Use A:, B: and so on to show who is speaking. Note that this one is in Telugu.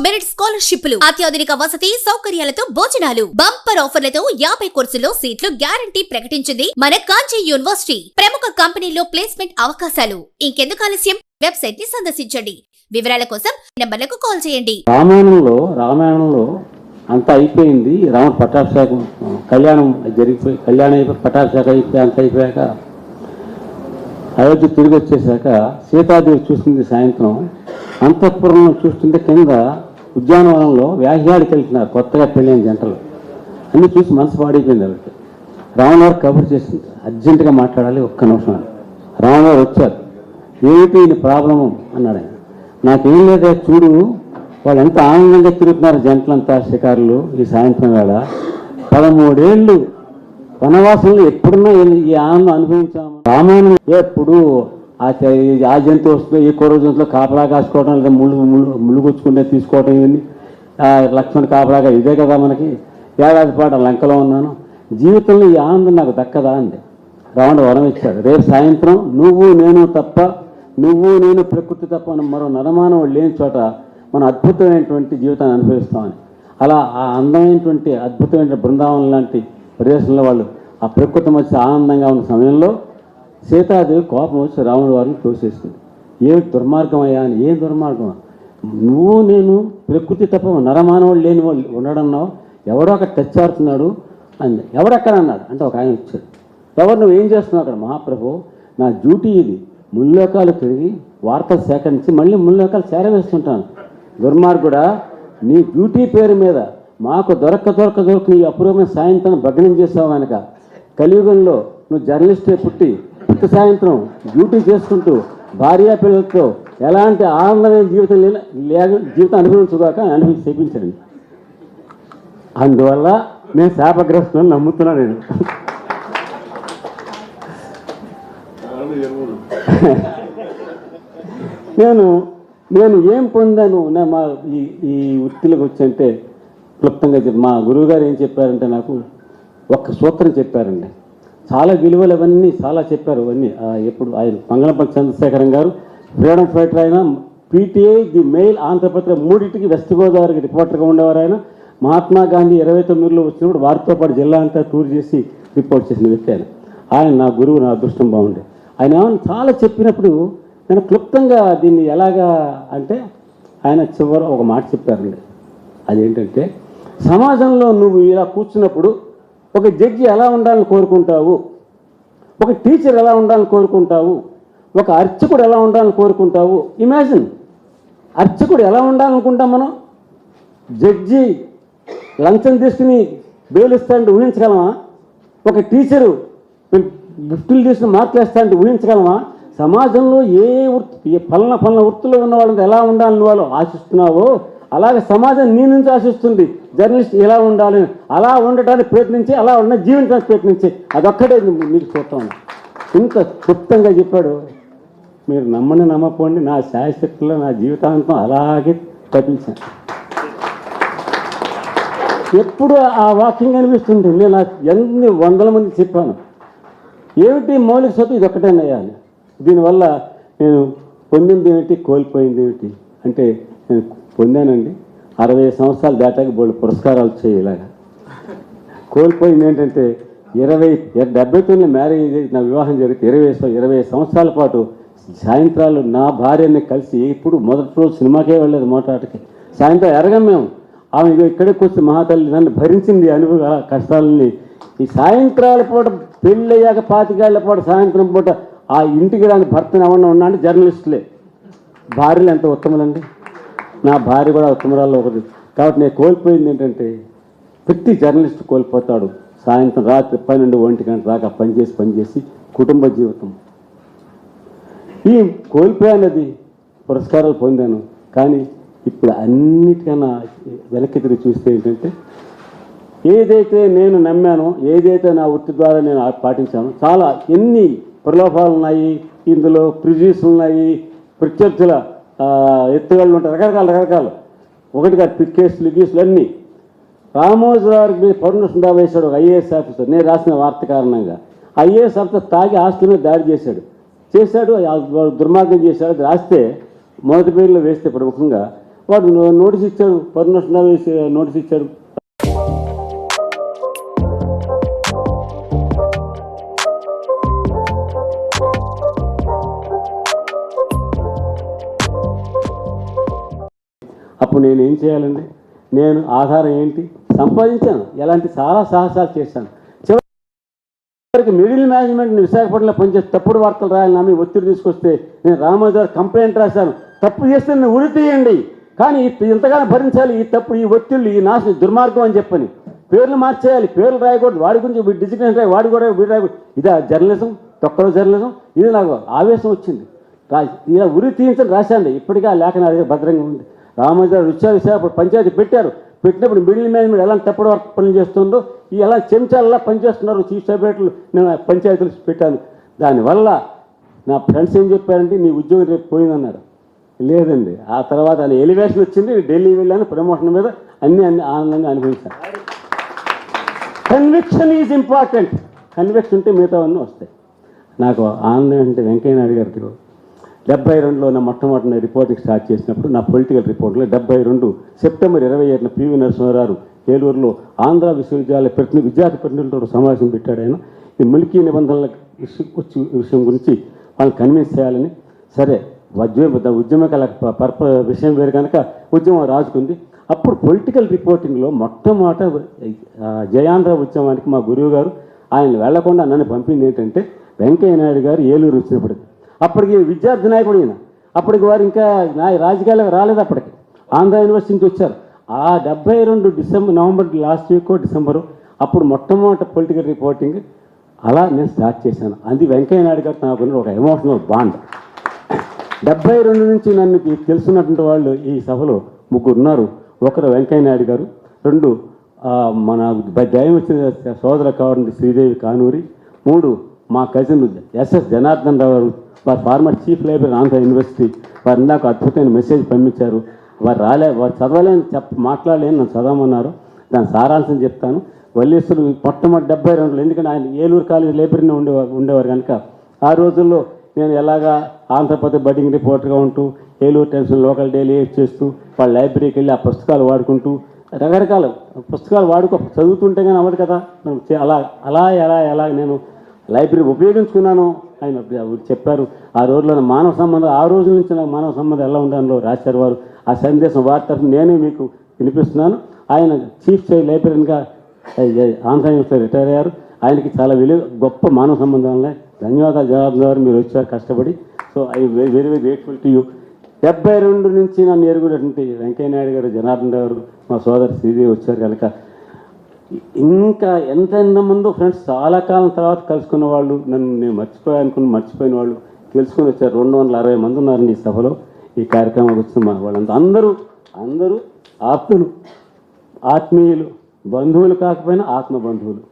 A: మెరిట్ స్కాలర్షిప్లు, అత్యాధునిక వసతి సౌకర్యాలతో భోజనాలు, బంపర్ ఆఫర్లతో 50 కోర్సుల్లో సీట్లు గ్యారంటీ ప్రకటించింది మన కాంచీ యూనివర్సిటీ. ప్రముఖ కంపెనీల్లో ప్లేస్మెంట్ అవకాశాలు. ఇంకెందుకు ఆలస్యం? వెబ్సైట్ ని సందర్శించండి. వివరాల కోసం నంబర్లకు కాల్ చేయండి.
B: రామాయణంలో అంతా అయిపోయింది. రావణ పట్టాభిషేకం కళ్యాణం జరిగిపోయి పట్టాభిషేకం అయిపోయి అంత అయిపోయాక అయోధ్య తిరిగి వచ్చేసాక సీతాదేవి చూస్తుంది. సాయంత్రం అంతఃపురంలో చూస్తుంటే కింద ఉద్యానవనంలో వ్యాహ్యాడికి వెళ్తున్నారు కొత్తగా పెళ్ళైన జంటలు. అన్నీ చూసి మనసు పాడైపోయింది వాళ్ళకి. రావణ గారు కబుర్ చేసింది, అర్జెంటుగా మాట్లాడాలి, ఒక్క నిమిషం అని. రావణ గారు వచ్చారు. ఏమిటి ఇది ప్రాబ్లము అన్నాడు ఆయన. నాకేం లేదా, చూడు వాళ్ళు ఎంత ఆనందంగా తిరుగుతున్నారు జంటలంతా షికారులు ఈ సాయంత్రం వేళ. 13 ఏళ్ళు వనవాసంలో ఎప్పుడున్నా ఈ ఆనందం అనుభవించాము. రామాయణం ఎప్పుడు ఆ జంతువు వస్తుందో ఈ కూర జంతువులో కాపలా కాసుకోవడం, లేదా ముళ్ళు గుచ్చుకుంటే తీసుకోవడం, ఇవన్నీ లక్ష్మణ్ కాపలాగా ఇదే కదా మనకి. ఏడాది పాటు లంకలో ఉన్నాను, జీవితంలో ఈ ఆనందం నాకు దక్కదా అంది. రావణుడు వరం ఇచ్చాడు, రేపు సాయంత్రం నువ్వు నేను ప్రకృతి తప్ప మరో నరమానవ లేని చోట మనం అద్భుతమైనటువంటి జీవితాన్ని అనుభవిస్తామని. అలా ఆ అందమైనటువంటి అద్భుతమైన బృందావనం లాంటి ప్రదేశంలో వాళ్ళు ఆ ప్రకృతి మధ్య ఆనందంగా ఉన్న సమయంలో సీతాదేవి కోపం వచ్చి రావణుడి వారిని తోసేస్తుంది. ఏమిటి దుర్మార్గం అయ్యా అని. ఏం దుర్మార్గం? నువ్వు నేను ప్రకృతి తప్ప నరమానవుడు లేని వాళ్ళు ఉండడన్నావు, ఎవడో అక్కడ తెచ్చాడుతున్నాడు అంది. ఎవడెక్కడ అన్నాడు అంటే ఒక ఆయన వచ్చాడు. ఎవరు నువ్వు ఏం చేస్తున్నావు అక్కడ? మహాప్రభు, నా డ్యూటీ ఇది. ముల్లోకాలు తిరిగి వార్తలు సేకరించి మళ్ళీ ముల్లోకాలు చేరవేస్తుంటాను. దుర్మార్గుడా, నీ డ్యూటీ పేరు మీద మాకు దొరక నీ అపూర్వమైన సాయంత్రం భగ్నం చేసావు కనుక కలియుగంలో నువ్వు జర్నలిస్టే పుట్టి సాయంత్రం డ్యూటీ చేసుకుంటూ భార్యా పిల్లలతో ఎలాంటి ఆనందమైన జీవితం అనుభవించుగాక చేపించండి. అందువల్ల నేను శాపగ్రస్తులను నమ్ముతున్నా. నేను ఏం పొందాను మా ఈ వృత్తిలోకి వచ్చంటే క్లుప్తంగా మా గురువుగారు ఏం చెప్పారంటే నాకు ఒక్క సూత్రం చెప్పారండి. చాలా విలువలు అవన్నీ చాలా చెప్పారు. అవన్నీ ఎప్పుడు ఆయన మంగళంపల్లి చంద్రశేఖరం గారు ఫ్రీడమ్ ఫైటర్ అయినా, పీటీఐ, ది మెయిల్, ఆంధ్రపత్రిక మూడింటికి వెస్ట్ గోదావరికి రిపోర్టర్గా ఉండేవారు ఆయన. మహాత్మా గాంధీ 29లో వచ్చినప్పుడు వారితో పాటు జిల్లా అంతా టూర్ చేసి రిపోర్ట్ చేసిన వ్యక్తి ఆయన నా గురువు. నా అదృష్టం బాగుండే. ఆయన చాలా చెప్పినప్పుడు నేను క్లుప్తంగా దీన్ని ఎలాగా అంటే ఆయన చివర ఒక మాట చెప్పారండి. అదేంటంటే, సమాజంలో నువ్వు ఇలా కూర్చున్నప్పుడు ఒక జడ్జి ఎలా ఉండాలని కోరుకుంటావు, ఒక టీచర్ ఎలా ఉండాలని కోరుకుంటావు, ఒక అర్చకుడు ఎలా ఉండాలని కోరుకుంటావు. ఇమాజిన్, అర్చకుడు ఎలా ఉండాలనుకుంటాం మనం? జడ్జి లంచం తీసుకుని బెయిల్ ఇస్తానంటే ఊహించగలమా? ఒక టీచరు గిఫ్టులు తీసుకుని మార్కులు వేస్తానంటే ఊహించగలమా? సమాజంలో పలానా వృత్తిలో ఉన్న వాళ్ళంతా ఎలా ఉండాలని వాళ్ళు ఆశిస్తున్నావో అలాగే సమాజం నీ నుంచి ఆశిస్తుంది. జర్నలిస్ట్ ఎలా ఉండాలని, అలా ఉండటానికి ప్రయత్నించి, అలా ఉన్న జీవించడానికి ప్రయత్నించి, అదొక్కటే మీకు చూస్తాను. ఇంత క్లుప్తంగా చెప్పాడు. మీరు నమ్మకపోండి, నా శాయశక్తిలో నా జీవితాంతం అలాగే తప్పించాను. ఎప్పుడు ఆ వాకింగ్ అనిపిస్తుంది. నేను ఎన్ని వందల మంది చెప్పాను, ఏమిటి మౌలిక సత్వం ఇది ఒక్కటేనయ్యాలి. దీనివల్ల నేను పొందింది ఏమిటి, కోల్పోయింది ఏమిటి అంటే, నేను పొందానండి 60 సంవత్సరాలు దాటాక బోళ్ళు పురస్కారాలు వచ్చాయి. ఇలాగా కోల్పోయింది ఏంటంటే 79 మ్యారేజ్, నా వివాహం జరిగితే 20 సంవత్సరాల పాటు సాయంత్రాలు నా భార్యని కలిసి, ఇప్పుడు మొదటి రోజు సినిమాకే వెళ్ళలేదు మోటాటకి, సాయంత్రం ఎరగం మేము. ఆమె ఇక్కడికి వచ్చి మహాతల్లి నన్ను భరించింది అనుభవ కష్టాలని. ఈ సాయంత్రాల పూట పెళ్ళయ్యాక 25 ఏళ్ల పాటు సాయంత్రం పూట ఆ ఇంటికి రాని భర్తను ఎవరన్నా ఉన్నా అంటే జర్నలిస్టులే. భార్యలు ఎంత ఉత్తములండి. నా భార్య కూడా ఉత్తమరాల్లో ఒకటి. కాబట్టి నేను కోల్పోయింది ఏంటంటే, ప్రతి జర్నలిస్ట్ కోల్పోతాడు సాయంత్రం రాత్రి 12, 1 గంట దాకా పనిచేసి కుటుంబ జీవితం. ఈ కోల్పోయానది పురస్కారాలు పొందాను. కానీ ఇప్పుడు అన్నిటికన్నా వెనక్కి తిరిగి చూస్తే ఏంటంటే, ఏదైతే నేను నమ్మానో, ఏదైతే నా వృత్తి ద్వారా నేను పాటించానో, చాలా ఎన్ని ప్రలోభాలు ఉన్నాయి ఇందులో, ప్రిజ్యూస్లు ఉన్నాయి, ప్రత్యర్థుల ఎత్తుగాళ్ళు ఉంటాయి, రకరకాలు. ఒకటిగా కేసులు అన్నీ. రామోజీరావు మీద పర్మిషన్ దావా వేశాడు ఒక ఐఏఎస్ ఆఫీసర్. నేను రాసిన వార్త కారణంగా ఐఏఎస్ ఆఫీసర్ తాగి ఆస్తి మీద దాడి చేశాడు. దుర్మార్గం చేశాడు. రాస్తే మొదటి పేరులో వేస్తే ప్రముఖంగా వాడు నోటీస్ ఇచ్చాడు, పర్మిషన్ నోటీస్ ఇచ్చాడు. అప్పుడు నేను ఏం చేయాలండి? నేను ఆధారం ఏంటి? సంపాదించాను, ఎలాంటి చాలా సాహసాలు చేశాను. చివరికి మిడిల్ మేనేజ్మెంట్ విశాఖపట్నంలో పనిచేసి తప్పుడు వార్తలు రాయాలని నమ్మి ఒత్తిడి తీసుకొస్తే నేను రామోజీ కంప్లైంట్ రాశాను. తప్పు చేస్తే నేను ఉరి తీయండి, కానీ ఇంతగానో భరించాలి ఈ తప్పు, ఈ ఒత్తిళ్ళు, ఈ నాశనం, దుర్మార్గం అని చెప్పని పేర్లు మార్చేయాలి, పేర్లు రాయకూడదు, వాడి గురించి డిజిగ్నేషన్ రాయి, వాడు కూడా వీడు రాయకూడదు. ఇదే జర్నలిజం, తొక్కలో జర్నలిజం. ఇది నాకు ఆవేశం వచ్చింది. ఇలా ఉరి తీయించని రాశాను. ఇప్పటికీ ఆ లేఖ నా దగ్గర భద్రంగా ఉంది. రామోజీ విశాఖపట్నం పంచాయతీ పెట్టినప్పుడు మిడిల్ మేనేజ్మెంట్ ఎలా తప్పుడు వర్క్ పనులు చేస్తుందో, ఈ ఎలా చెంచాలలా పనిచేస్తున్నారు చీఫ్ సెక్రటరీలు నేను పంచాయతీలు పెట్టాను. దానివల్ల నా ఫ్రెండ్స్ ఏం చెప్పారంటే నీ ఉద్యోగం రేపు పోయిందన్నారు. లేదండి, ఆ తర్వాత ఆయన ఎలివేషన్ వచ్చింది, ఢిల్లీ వెళ్ళాను, ప్రమోషన్ మీద అన్ని ఆనందంగా అనుభవించాను. Conviction is important. కన్విక్షన్ ఉంటే మిగతావన్నీ వస్తాయి. నాకు ఆనందం అంటే వెంకయ్య నాయుడు గారికి 72లో నా మొట్టమొదటి రిపోర్టింగ్ స్టార్ట్ చేసినప్పుడు నా పొలిటికల్ రిపోర్ట్లో 72 సెప్టెంబర్ 27న పివి నరసింహారావు ఏలూరులో ఆంధ్ర విశ్వవిద్యాలయ విద్యార్థి ప్రతినిధులతో సమావేశం పెట్టాడు. ఆయన ఈ మిల్కీ నిబంధనల విషయం గురించి వాళ్ళని కన్విన్స్ చేయాలని. సరే, ఉద్యమకాల విషయం వేరు కనుక ఉద్యమం రాజుకుంది. అప్పుడు పొలిటికల్ రిపోర్టింగ్లో మొట్టమొదట జయాంధ్ర ఉద్యమానికి మా గురువు గారు ఆయన వెళ్లకుండా నన్ను పంపింది ఏంటంటే వెంకయ్య నాయుడు గారు ఏలూరు వచ్చినప్పటికి. అప్పటికి విద్యార్థి నాయకుడు ఈయన. అప్పటికి వారు ఇంకా రాజకీయాలకు రాలేదు. అప్పటికి ఆంధ్ర యూనివర్సిటీ నుంచి వచ్చారు. ఆ 72 నవంబర్ లాస్ట్ వీక్ డిసెంబరు అప్పుడు మొట్టమొదటి పొలిటికల్ రిపోర్టింగ్ అలా నేను స్టార్ట్ చేశాను. అది వెంకయ్య నాయుడు గారు నాకు ఒక ఎమోషనల్ బాండ్. 72 నుంచి నన్ను తెలుసున్నటువంటి వాళ్ళు ఈ సభలో 3 ఉన్నారు. ఒకరు వెంకయ్య నాయుడు గారు, 2 మన దయం వచ్చిన సోదర కావడం శ్రీదేవి కానూరి, 3 మా కజిన్ ఎస్ఎస్ జనార్దన్ రావు గారు, వారు former chief library Andhra university. వారు నాకు అద్భుతమైన మెసేజ్ పంపించారు. వారు చదవలేని మాట్లాడలేని నన్ను చదవమన్నారు. దాని సారాంశం చెప్తాను. వల్లేశ్వరు మొట్టమొదటి 72లో, ఎందుకంటే ఆయన ఏలూరు కాలేజ్ లైబ్రరీని ఉండేవారు కనుక ఆ రోజుల్లో నేను ఎలాగా ఆంధ్రప్రదేశ్ బడ్డింగ్ రిపోర్టర్గా ఉంటూ ఏలూరు టైమ్స్ లోకల్ డైలీ చేస్తూ వాళ్ళ లైబ్రరీకి వెళ్ళి ఆ పుస్తకాలు వాడుకుంటూ రకరకాల పుస్తకాలు చదువుతుంటే కానీ అవ్వదు కదా. అలా నేను లైబ్రరీ ఉపయోగించుకున్నాను. ఆయన చెప్పారు ఆ రోజుల్లో మానవ సంబంధం, ఆ రోజు నుంచి నాకు మానవ సంబంధం ఎలా ఉండాలో రాశారు వారు. ఆ సందేశం వారి తరఫున నేనే మీకు వినిపిస్తున్నాను. ఆయన చీఫ్ లైబ్రరీగా ఆంధ్ర యూనివర్సిటీ రిటైర్ అయ్యారు. ఆయనకి చాలా గొప్ప మానవ సంబంధం ఉన్నాయి. ధన్యవాదాలు జనార్దన్ గారు, మీరు వచ్చారు కష్టపడి. So I very very grateful to you. 72 నుంచి నన్ను ఎరుగునటువంటి వెంకయ్య నాయుడు గారు, జనార్దన్ గారు, మా సోదరు శ్రీదేవి వచ్చారు కనుక ఇంకా ఎంత ముందు ఫ్రెండ్స్ చాలా కాలం తర్వాత కలుసుకున్న వాళ్ళు, నన్ను నేను మర్చిపోయిన వాళ్ళు తెలుసుకుని వచ్చారు. 260 మంది ఉన్నారండి ఈ సభలో. ఈ కార్యక్రమానికి వచ్చిన వాళ్ళంతా అందరూ ఆప్తులు, ఆత్మీయులు, బంధువులు కాకపోయినా ఆత్మ బంధువులు.